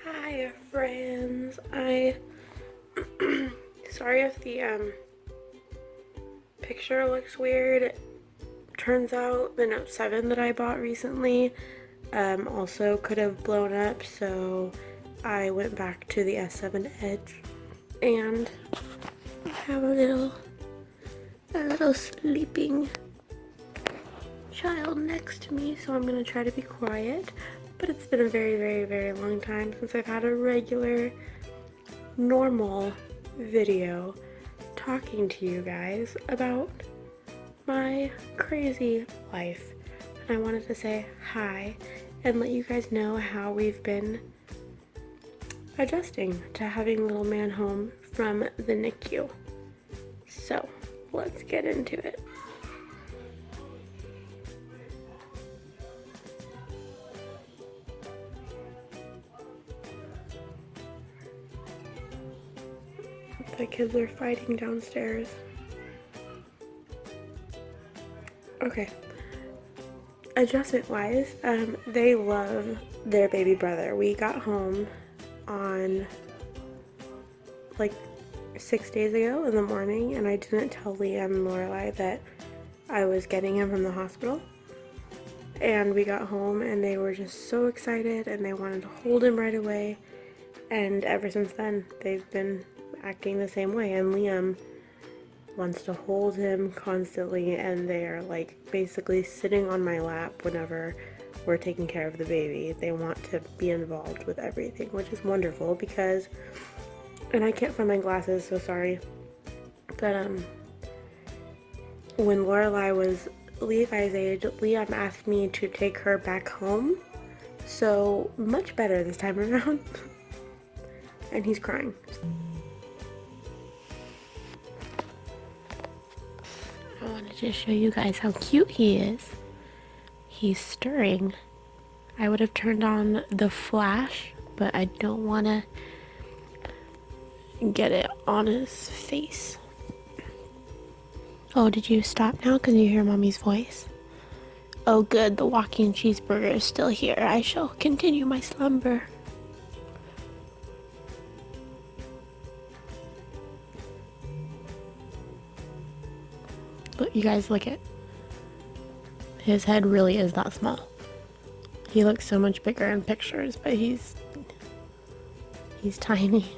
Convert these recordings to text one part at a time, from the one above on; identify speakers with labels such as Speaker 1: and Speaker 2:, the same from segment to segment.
Speaker 1: Hi friends, I sorry if the picture looks weird. Turns out the Note 7 that I bought recently also could have blown up, so I went back to the S7 Edge and I have a little sleeping child next to me, so I'm gonna try to be quiet. But it's been a very long time since I've had a regular, normal video talking to you guys about my crazy life. And I wanted to say hi and let you guys know how we've been adjusting to having little man home from the NICU. So let's get into it. The kids are fighting downstairs. Okay. Adjustment wise, they love their baby brother. We got home on like 6 days ago in the morning, and I didn't tell Liam and Lorelai that I was getting him from the hospital. And we got home and they were just so excited and they wanted to hold him right away. And ever since then, they've been acting the same way, and Liam wants to hold him constantly, and they're like basically sitting on my lap whenever we're taking care of the baby. They want to be involved with everything, which is wonderful because, and I can't find my glasses, so sorry, but when Lorelai was Levi's age, Liam asked me to take her back home, so much better this time around. And he's crying. I wanted to show you guys how cute he is. He's stirring. I would have turned on the flash, but I don't want to get it on his face. Oh, did you stop now because you hear mommy's voice? Oh good, the walking cheeseburger is still here. I shall continue my slumber. But you guys, look at his head. Really is that small. He looks so much bigger in pictures, but he's tiny.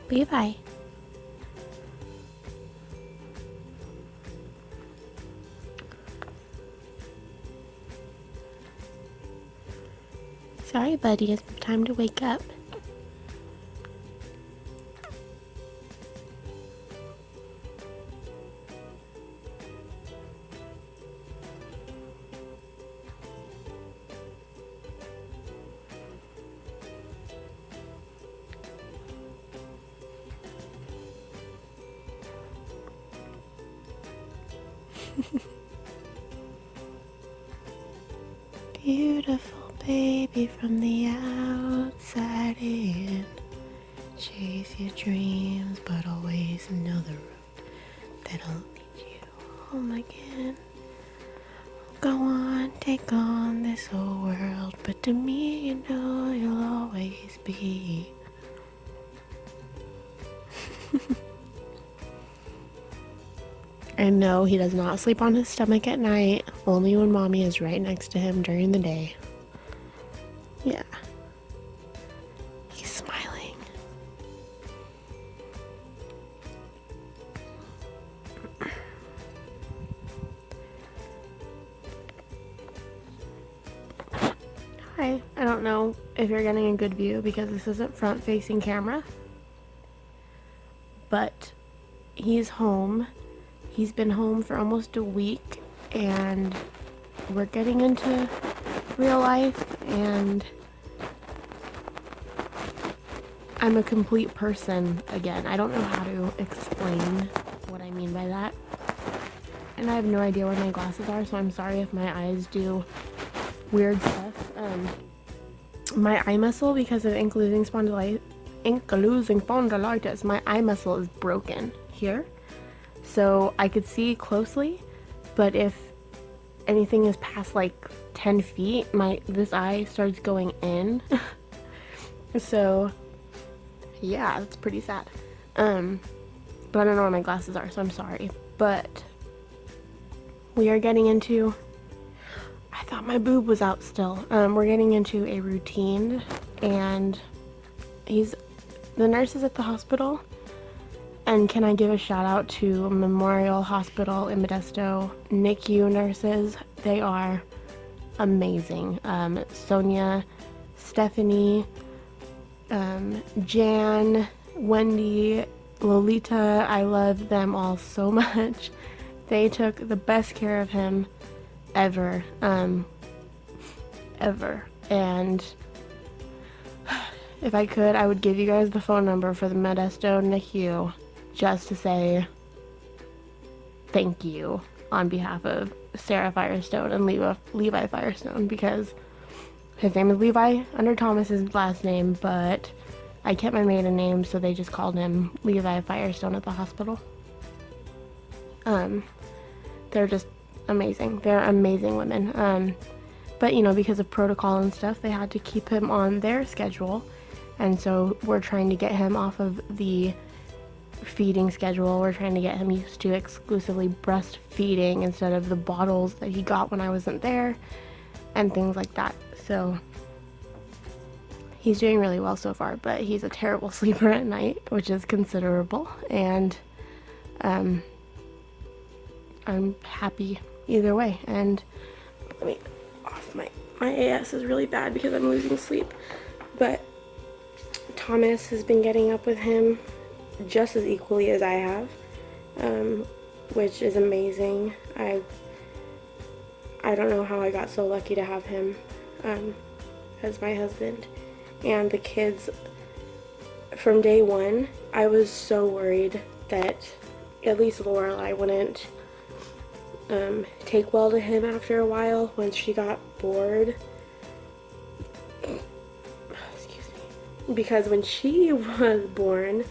Speaker 1: Levi. Sorry, buddy, it's time to wake up. Beautiful baby from the outside in. Chase your dreams, but always know the road that'll lead you home again. Go on, take on this whole world, but to me, you know you'll always be. And no, he does not sleep on his stomach at night, only when mommy is right next to him during the day. Yeah. He's smiling. Hi. I don't know if you're getting a good view because this isn't front-facing camera, but he's home. He's been home for almost a week, and we're getting into real life, and I'm a complete person again. I don't know how to explain what I mean by that, and I have no idea where my glasses are, so I'm sorry if my eyes do weird stuff. My eye muscle, because of ankylosing spondylitis, my eye muscle is broken here. So I could see closely, but if anything is past like 10 feet, this eye starts going in. So yeah, it's pretty sad. But I don't know where my glasses are, so I'm sorry. But we are getting into, I thought my boob was out still. We're getting into a routine, and the nurse is at the hospital. And can I give a shout out to Memorial Hospital in Modesto NICU nurses? They are amazing. Sonia, Stephanie, Jan, Wendy, Lolita, I love them all so much. They took the best care of him ever. Ever. And if I could, I would give you guys the phone number for the Modesto NICU just to say thank you on behalf of Sarah Firestone and Levi Firestone, because his name is Levi under Thomas's last name, but I kept my maiden name, so they just called him Levi Firestone at the hospital. They're just amazing. They're amazing women. But you know, because of protocol and stuff, they had to keep him on their schedule, and so we're trying to get him off of the feeding schedule. We're trying to get him used to exclusively breastfeeding instead of the bottles that he got when I wasn't there, and things like that. So he's doing really well so far, but he's a terrible sleeper at night, which is considerable, and I'm happy either way. And let me off my AS is really bad because I'm losing sleep, but Thomas has been getting up with him just as equally as I have, which is amazing. I don't know how I got so lucky to have him as my husband. And the kids, from day one, I was so worried that at least Lorelai wouldn't take well to him after a while once she got bored. Excuse me. Because when she was born,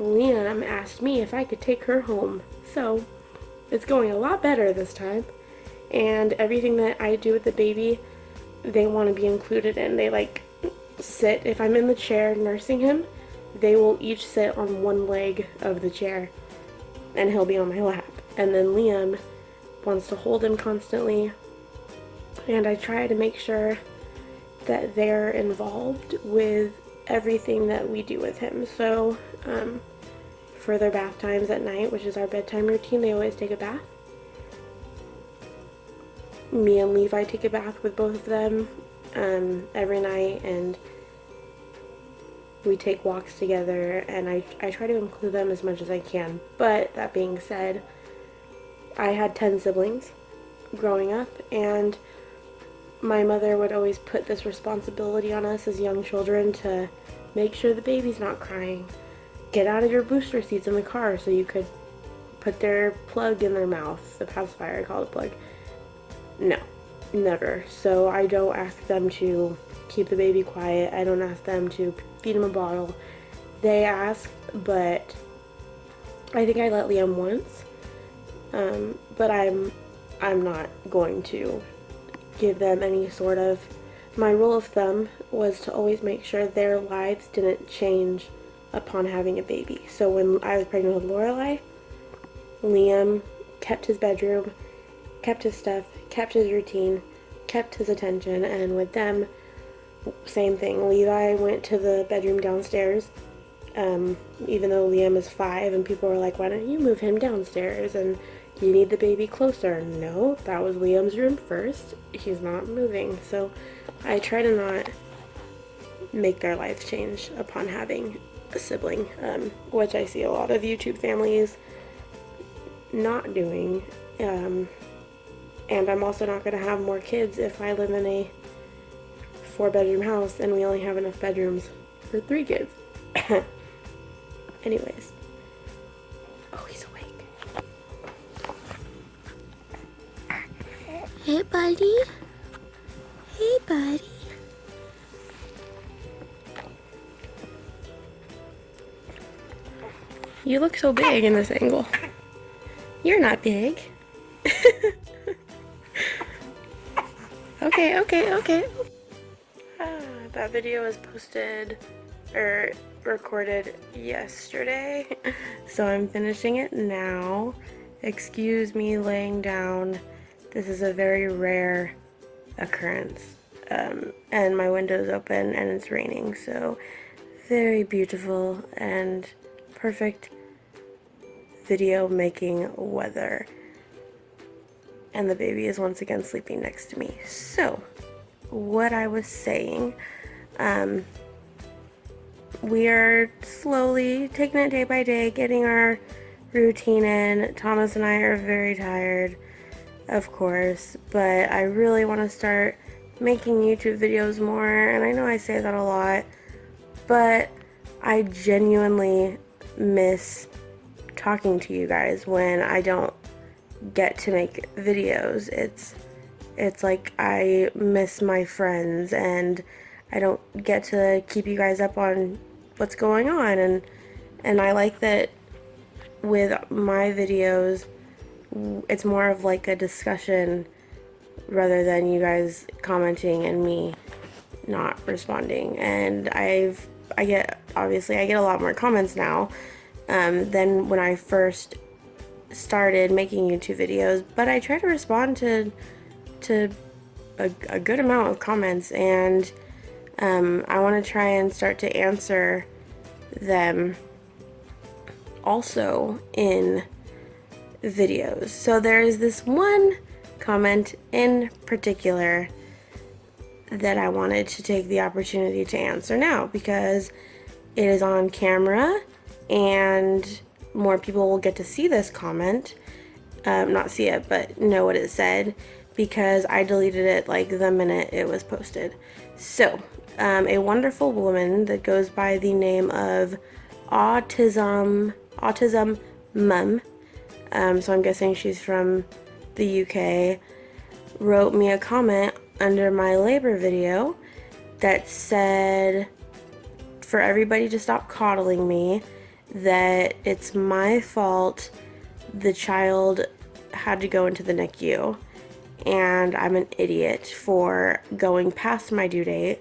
Speaker 1: Liam asked me if I could take her home. So it's going a lot better this time. And everything that I do with the baby, they want to be included in. They like sit, if I'm in the chair nursing him, they will each sit on one leg of the chair and he'll be on my lap. And then Liam wants to hold him constantly, and I try to make sure that they're involved with everything that we do with him. So for their bath times at night, which is our bedtime routine, they always take a bath. Me and Levi take a bath with both of them every night, and we take walks together, and I try to include them as much as I can. But that being said, I had 10 siblings growing up, and my mother would always put this responsibility on us as young children to make sure the baby's not crying. Get out of your booster seats in the car so you could put their plug in their mouth. The pacifier, I call it plug. No, never. So I don't ask them to keep the baby quiet. I don't ask them to feed him a bottle. They ask, but I think I let Liam once. But I'm not going to give them any sort of, my rule of thumb was to always make sure their lives didn't change upon having a baby. So when I was pregnant with Lorelai, Liam kept his bedroom, kept his stuff, kept his routine, kept his attention, and with them, same thing. Levi went to the bedroom downstairs, even though Liam is 5, and people were like, why don't you move him downstairs, and you need the baby closer. No, that was Liam's room first. He's not moving. So I try to not make their life change upon having a sibling, which I see a lot of YouTube families not doing. And I'm also not going to have more kids if I live in a 4-bedroom house and we only have enough bedrooms for 3 kids. Anyways. Oh, he's awake. Hey, buddy. Hey, buddy. You look so big in this angle. You're not big. Okay. That video was posted or recorded yesterday, so I'm finishing it now. Excuse me laying down. This is a very rare occurrence. And my window's open and it's raining, so very beautiful and perfect video making weather. And the baby is once again sleeping next to me. So, what I was saying, we are slowly taking it day by day, getting our routine in. Thomas and I are very tired, of course, but I really want to start making YouTube videos more, and I know I say that a lot, but I genuinely miss talking to you guys when I don't get to make videos. It's like I miss my friends and I don't get to keep you guys up on what's going on, and I like that with my videos it's more of like a discussion rather than you guys commenting and me not responding. And I get a lot more comments now than when I first started making YouTube videos, but I try to respond to a good amount of comments, and I want to try and start to answer them also in videos. So there's this one comment in particular that I wanted to take the opportunity to answer now because it is on camera and more people will get to see this comment, not see it, but know what it said, because I deleted it like the minute it was posted. So, a wonderful woman that goes by the name of Autism Mum, so I'm guessing she's from the UK, wrote me a comment under my labor video that said for everybody to stop coddling me, that it's my fault the child had to go into the NICU, and I'm an idiot for going past my due date.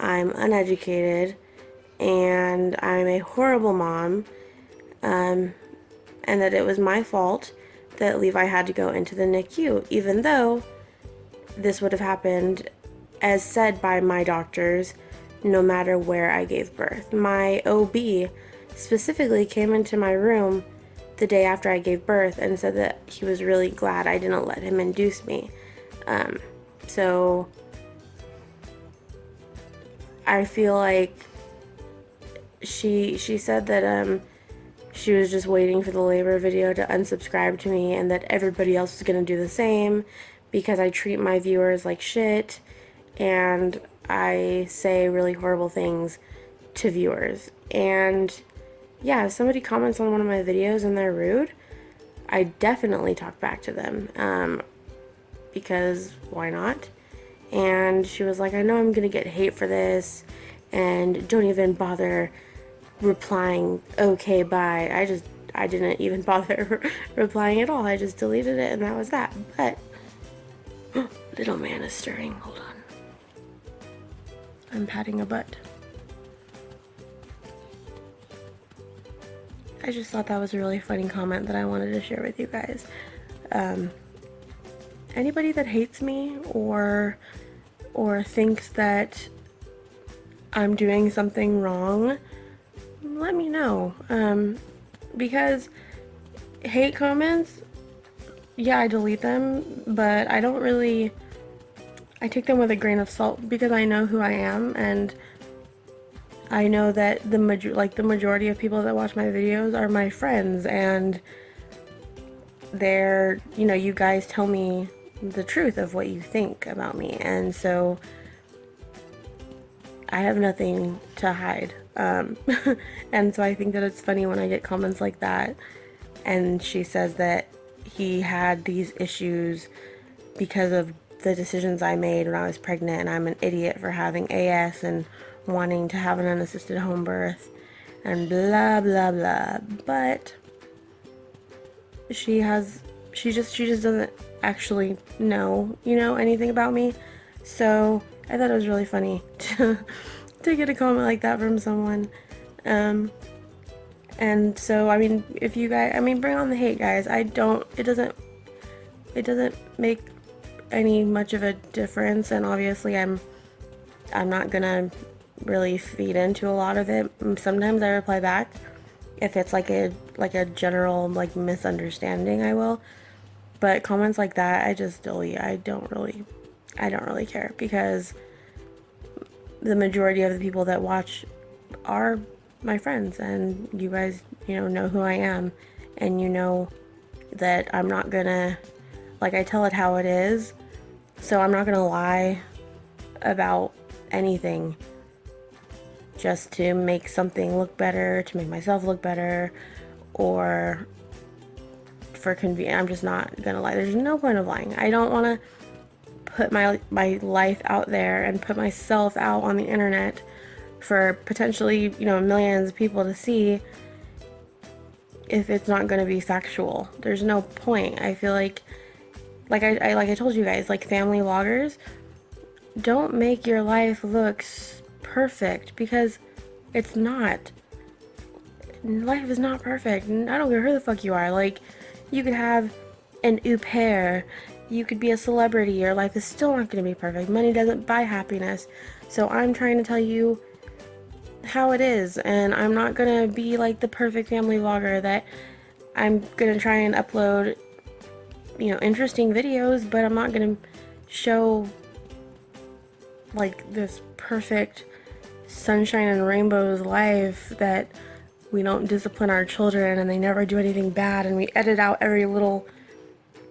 Speaker 1: I'm uneducated, and I'm a horrible mom, and that it was my fault that Levi had to go into the NICU, even though this would have happened, as said by my doctors, no matter where I gave birth. My OB specifically came into my room the day after I gave birth and said that he was really glad I didn't let him induce me. So I feel like she said that she was just waiting for the labor video to unsubscribe to me, and that everybody else was gonna do the same because I treat my viewers like shit and I say really horrible things to viewers. And yeah, if somebody comments on one of my videos and they're rude, I definitely talk back to them, because why not? And she was like, I know I'm gonna get hate for this, and don't even bother replying, okay, bye. I didn't even bother replying at all. I just deleted it and that was that. But little man is stirring. Hold on. I'm patting a butt. I just thought that was a really funny comment that I wanted to share with you guys. Anybody that hates me or thinks that I'm doing something wrong, let me know. Because hate comments, yeah, I delete them, but I don't really, I take them with a grain of salt because I know who I am, and I know that the majority of people that watch my videos are my friends, and they're, you guys tell me the truth of what you think about me, and so I have nothing to hide. And so I think that it's funny when I get comments like that, and she says that he had these issues because of the decisions I made when I was pregnant, and I'm an idiot for having AS and wanting to have an unassisted home birth and blah blah blah. But she just doesn't actually know anything about me. So I thought it was really funny to get a comment like that from someone. And so, I mean, if you guys, I mean, bring on the hate, guys. It doesn't make any much of a difference. And obviously I'm not gonna really feed into a lot of it. Sometimes I reply back. If it's like a general like misunderstanding, I will. But comments like that, I just delete. I don't really care, because the majority of the people that watch are my friends, and you guys, know who I am, and you know that I'm not gonna, like, I tell it how it is, so I'm not gonna lie about anything just to make something look better, to make myself look better, or for convenience. I'm just not gonna lie. There's no point of lying. I don't want to put my life out there and put myself out on the internet for potentially, millions of people to see if it's not going to be factual. There's no point. I feel like I told you guys, like, family vloggers, don't make your life look perfect, because it's not. Life is not perfect. I don't care who the fuck you are. Like, you could have an au pair, you could be a celebrity, your life is still not going to be perfect. Money doesn't buy happiness. So I'm trying to tell you how it is, and I'm not going to be like the perfect family vlogger that I'm going to try and upload, interesting videos, but I'm not going to show like this perfect sunshine and rainbows life that we don't discipline our children and they never do anything bad, and we edit out every little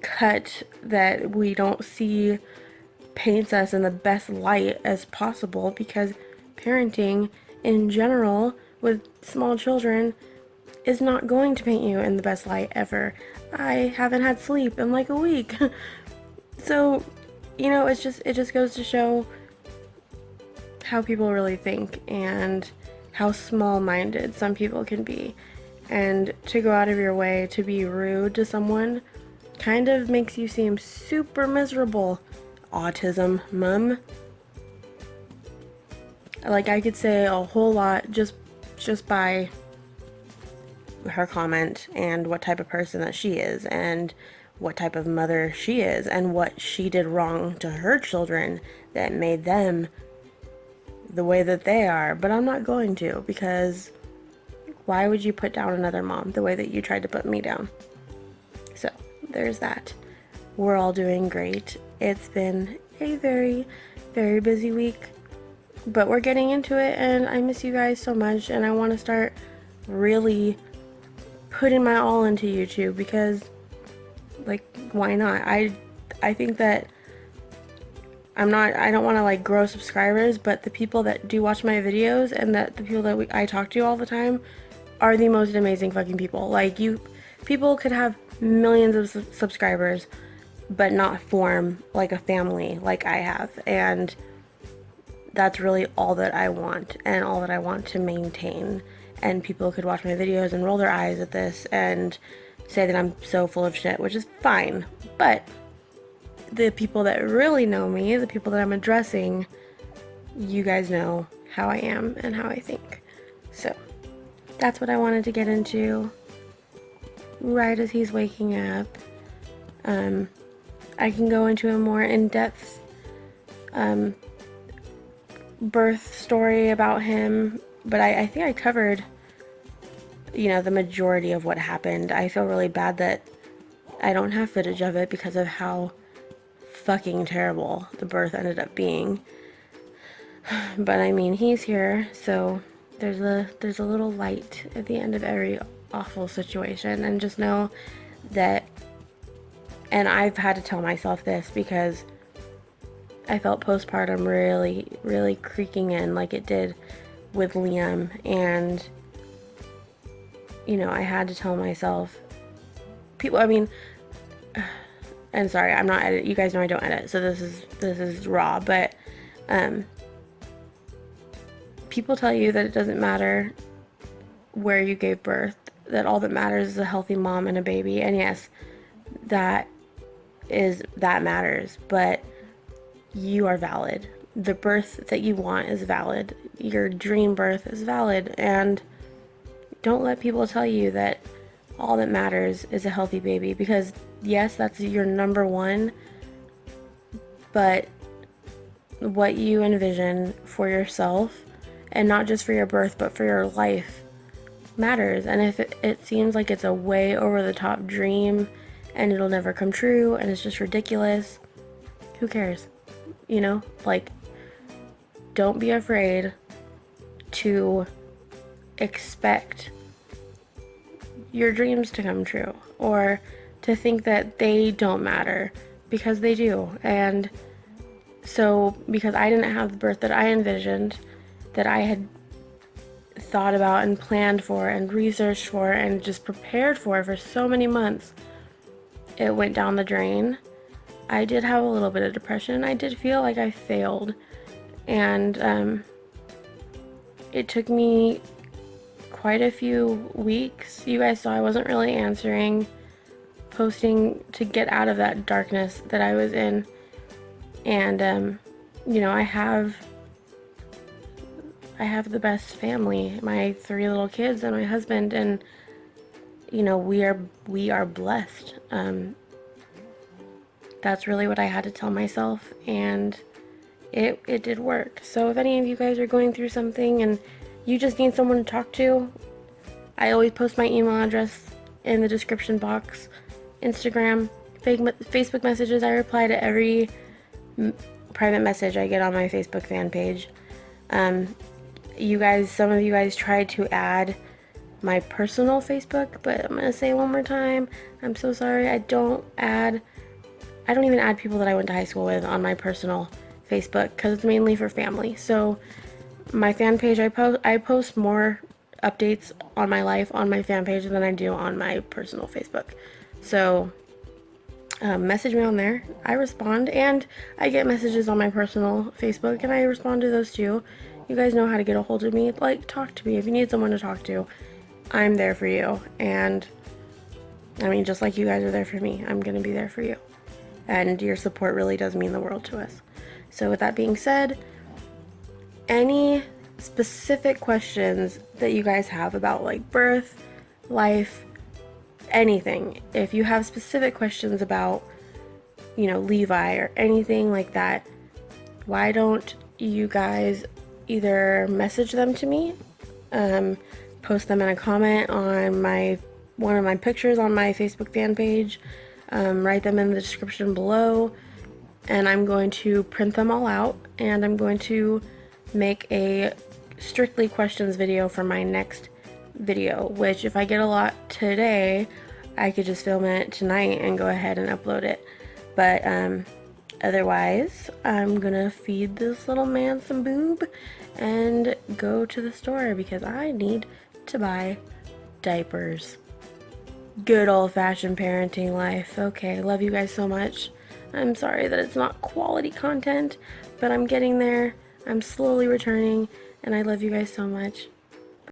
Speaker 1: cut that we don't see paints us in the best light as possible, because parenting in general with small children is not going to paint you in the best light ever. I haven't had sleep in like a week. So, it just goes to show how people really think and how small-minded some people can be. And to go out of your way to be rude to someone kind of makes you seem super miserable. Autism mum. Like, I could say a whole lot just by her comment, and what type of person that she is, and what type of mother she is, and what she did wrong to her children that made them the way that they are. But I'm not going to, because why would you put down another mom the way that you tried to put me down? So there's that. We're all doing great. It's been a very, very busy week, but we're getting into it, and I miss you guys so much, and I want to start really putting my all into YouTube, because, like, why not? I think that I don't want to like grow subscribers, but the people that do watch my videos, and that the people that I talk to all the time, are the most amazing fucking people. Like, people could have millions of subscribers but not form like a family like I have, and that's really all that I want, and all that I want to maintain. And people could watch my videos and roll their eyes at this and say that I'm so full of shit, which is fine, but the people that really know me, the people that I'm addressing, you guys know how I am and how I think. So that's what I wanted to get into right as he's waking up. I can go into a more in-depth birth story about him, but I think I covered, the majority of what happened. I feel really bad that I don't have footage of it because of how fucking terrible the birth ended up being. But I mean, he's here, so there's a little light at the end of every awful situation. And just know that, and I've had to tell myself this, because I felt postpartum really, really creaking in like it did with Liam, and I had to tell myself, and sorry, I'm not edit. You guys know I don't edit, so this is raw. But people tell you that it doesn't matter where you gave birth, that all that matters is a healthy mom and a baby. And yes, that matters. But you are valid. The birth that you want is valid. Your dream birth is valid. And don't let people tell you that all that matters is a healthy baby, because yes, that's your number one, but what you envision for yourself, and not just for your birth but for your life, matters. And if it seems like it's a way over the top dream and it'll never come true and it's just ridiculous, who cares? You know, like, don't be afraid to expect your dreams to come true, or to think that they don't matter, because they do. And so, because I didn't have the birth that I envisioned, that I had thought about and planned for and researched for and just prepared for so many months, it went down the drain. I did have a little bit of depression. I did feel like I failed. And it took me quite a few weeks. You guys saw I wasn't really answering, posting, to get out of that darkness that I was in. And you know, I have the best family, my 3 little kids and my husband, and you know, we are blessed. That's really what I had to tell myself, and it did work. So if any of you guys are going through something and you just need someone to talk to, I always post my email address in the description box. Instagram, Facebook messages, I reply to every private message I get on my Facebook fan page. You guys, some of you guys tried to add my personal Facebook, but I'm gonna say it one more time, I'm so sorry. I don't even add people that I went to high school with on my personal Facebook, because it's mainly for family. So my fan page, I post more updates on my life on my fan page than I do on my personal Facebook. So message me on there. I respond, and I get messages on my personal Facebook, and I respond to those too. You guys know how to get a hold of me. Like, talk to me. If you need someone to talk to, I'm there for you. And I mean, just like you guys are there for me, I'm gonna be there for you. And your support really does mean the world to us. So with that being said, any specific questions that you guys have about like birth, life, anything, if you have specific questions about, you know, Levi or anything like that, why don't you guys either message them to me, post them in a comment on one of my pictures on my Facebook fan page, write them in the description below, and I'm going to print them all out, and I'm going to make a strictly questions video for my next video, which if I get a lot today, I could just film it tonight and go ahead and upload it. But otherwise, I'm gonna feed this little man some boob and go to the store because I need to buy diapers. Good old-fashioned parenting life. Okay, love you guys so much. I'm sorry that it's not quality content, but I'm getting there. I'm slowly returning, and I love you guys so much.